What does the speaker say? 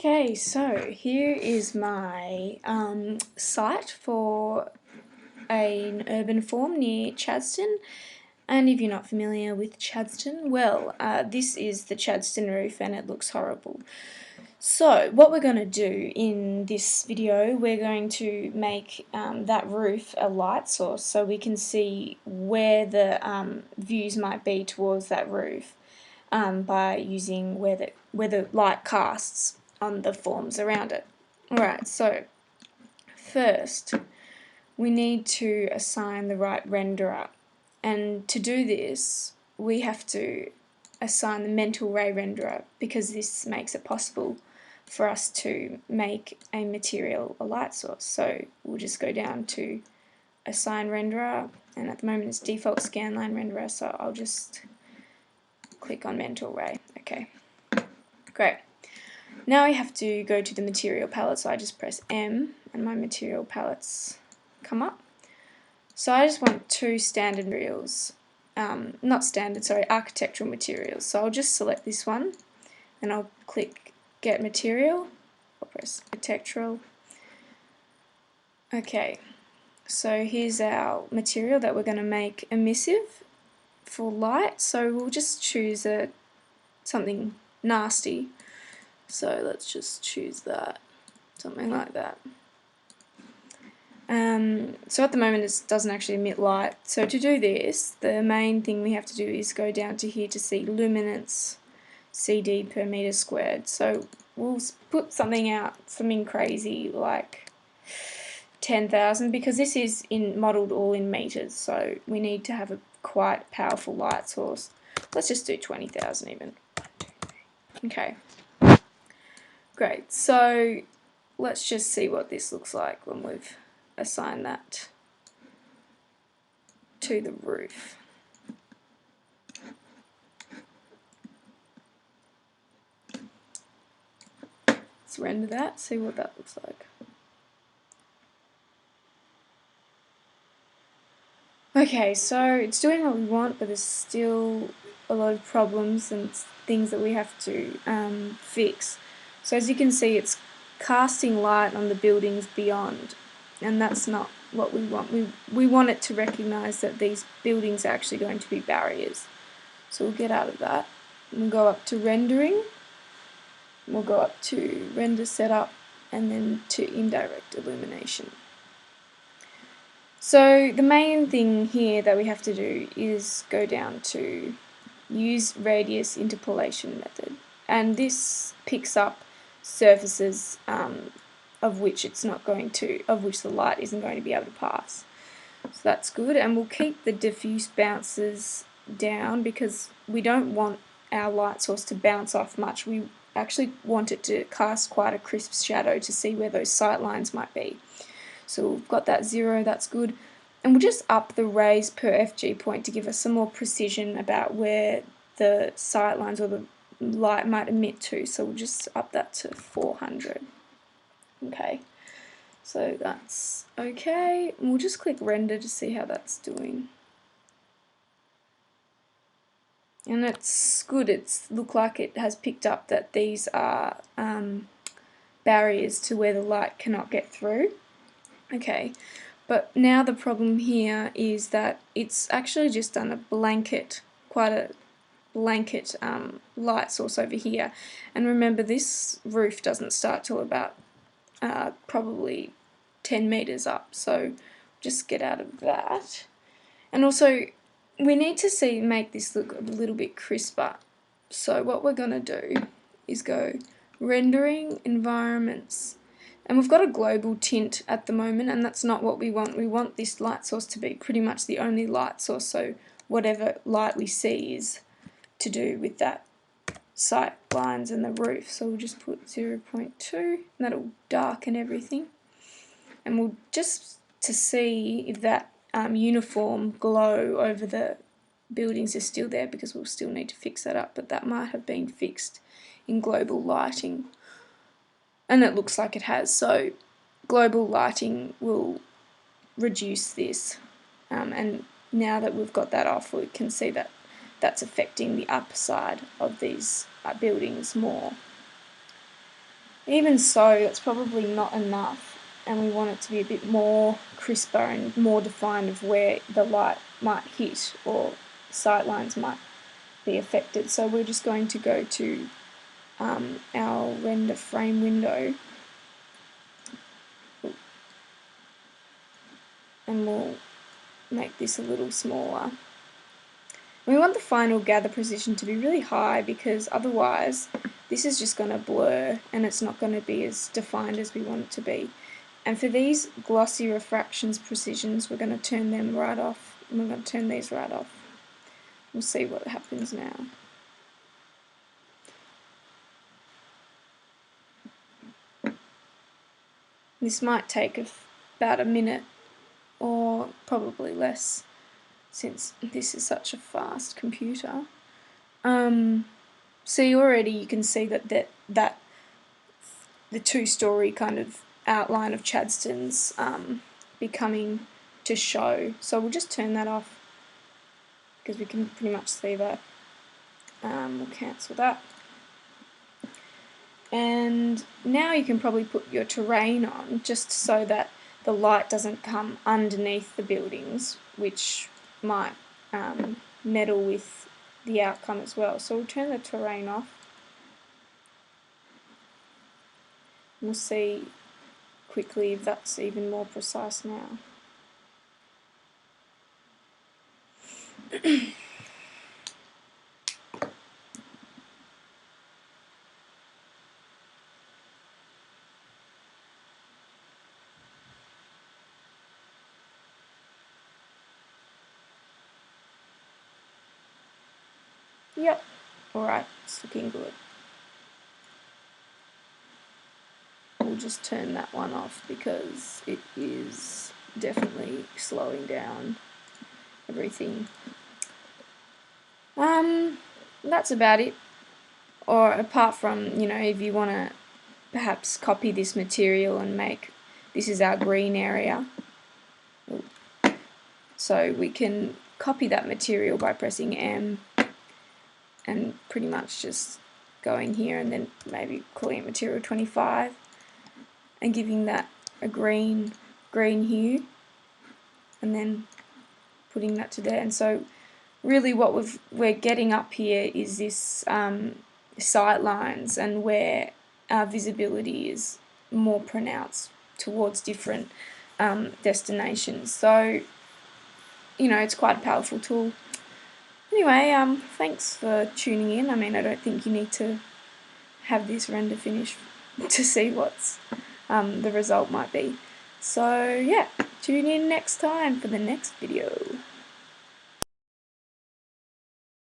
Okay, so here is my site for an urban farm near Chadstone. And if you're not familiar with Chadstone, well, this is the Chadstone roof and it looks horrible. So what we're going to do in this video, we're going to make that roof a light source so we can see where the views might be towards that roof by using where the light casts on the forms around it. Alright, so first we need to assign the right renderer, and to do this we have to assign the mental ray renderer because this makes it possible for us to make a material a light source. So we'll just go down to assign renderer, and at the moment it's default scanline renderer, so I'll just click on mental ray. Okay, great. Now I have to go to the material palette, so I just press M and my material palettes come up. So I just want two standard materials, not standard, sorry, architectural materials. So I'll just select this one and I'll click get material, I'll press architectural. Okay, so here's our material that we're going to make emissive for light, so we'll just choose something nasty. So let's just choose that, something like that. So at the moment it doesn't actually emit light. So to do this, the main thing we have to do is go down to here to see luminance CD per meter squared. So we'll put something out, something crazy like 10,000, because this is modelled all in meters, so we need to have a quite powerful light source. Let's just do 20,000 even. Okay. Great, so let's just see what this looks like when we've assigned that to the roof. Let's render that, see what that looks like. Okay, so it's doing what we want, but there's still a lot of problems and things that we have to fix. So as you can see, it's casting light on the buildings beyond, and that's not what we want. We want it to recognise that these buildings are actually going to be barriers. So we'll get out of that. We'll go up to rendering, we'll go up to render setup, and then to indirect illumination. So the main thing here that we have to do is go down to use radius interpolation method, and this picks up surfaces of which the light isn't going to be able to pass. So that's good, and we'll keep the diffuse bounces down because we don't want our light source to bounce off much. We actually want it to cast quite a crisp shadow to see where those sight lines might be. So we've got that 0, that's good. And we'll just up the rays per FG point to give us some more precision about where the sight lines or the light might emit to. So we'll just up that to 400. Okay, so that's okay. And we'll just click render to see how that's doing. And it's good, it's looked like it has picked up that these are barriers to where the light cannot get through. Okay, but now the problem here is that it's actually just done quite a blanket light source over here. And remember, this roof doesn't start till about probably 10 meters up, so just get out of that. And also we need to make this look a little bit crisper. So what we're going to do is go rendering environments. And we've got a global tint at the moment, and that's not what we want. We want this light source to be pretty much the only light source, so whatever light we see is to do with that sight lines and the roof. So we'll just put 0.2, and that'll darken everything. And we'll just to see if that uniform glow over the buildings is still there, because we'll still need to fix that up, but that might have been fixed in global lighting. And it looks like it has, so global lighting will reduce this, and now that we've got that off, we can see that that's affecting the upper side of these buildings more. Even so, that's probably not enough, and we want it to be a bit more crisper and more defined of where the light might hit or sight lines might be affected. So we're just going to go to our render frame window, and we'll make this a little smaller. We want the final gather precision to be really high, because otherwise this is just going to blur and it's not going to be as defined as we want it to be. And for these glossy refractions precisions, we're going to turn them right off, and we're going to turn these right off. We'll see what happens now. This might take about a minute, or probably less, since this is such a fast computer. See, already you can see that the two-story kind of outline of Chadston's becoming to show. So we'll just turn that off, because we can pretty much see that. We'll cancel that. And now you can probably put your terrain on, just so that the light doesn't come underneath the buildings, which might meddle with the outcome as well. So we'll turn the terrain off. We'll see quickly if that's even more precise now. Yep, alright, it's looking good. We'll just turn that one off, because it is definitely slowing down everything. That's about it. Or apart from, if you want to perhaps copy this material and make, this is our green area. So we can copy that material by pressing M and pretty much just going here and then maybe calling it material 25 and giving that a green hue, and then putting that to there. And so really what we're getting up here is this sight lines, and where our visibility is more pronounced towards different destinations. So it's quite a powerful tool. Anyway, thanks for tuning in. I mean, I don't think you need to have this render finished to see what's the result might be. So yeah, tune in next time for the next video.